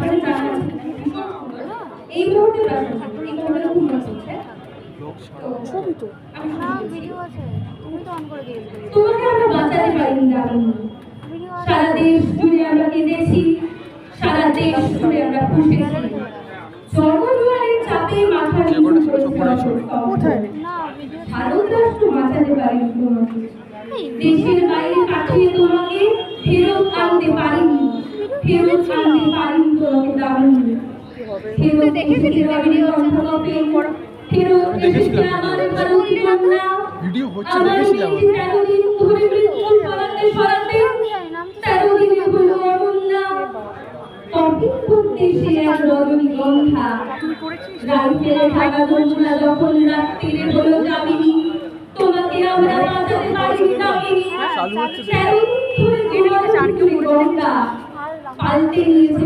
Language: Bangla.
আপনাদের জানা আছে এই মুহূর্তে এই মুহূর্তে খুব মজা হচ্ছে। ছবি তো না ভিডিও আছে, তুমি তো অন করে দিয়েছো। তোমাকে আমরা বাঁচাতে পারিনি দামিনী, সারা দেশ জুড়ে আমরা কেঁদেছি, সারা দেশ জুড়ে আমরা পুষেছি, জনজোয়ারের চাপে মাথা নিচু করেছে ভারত রাষ্ট্র বাঁচাতে পারেনি তোমাকে, দেশের বাইরে পাঠিয়ে তোমাকে ফেরত আনতে পারিনি, ফেরত আনতে পারিনি তোমাকে দামিনী, ফেরত দেখেছি ভিডিও কণ্ঠকপে, ফেরত এসেছে আমার ভারতী কন্যা, আমার মেয়েটি 13 দিন ধরে মৃত্যুর সরাতে সরাতে 13 দিনে হলো অমূল্যা, কঠিন করতে সে এক রজনীগন্ধা, রাইফেলে ঢাকা যমুনা যখন রাত্রিরে হলো যাবিনি, তোমাকে আমরা বাঁচাতে পারিনি দামিনী, 13 দিন ধরে জীবন গঙ্গা পাল্টে নিয়েছে।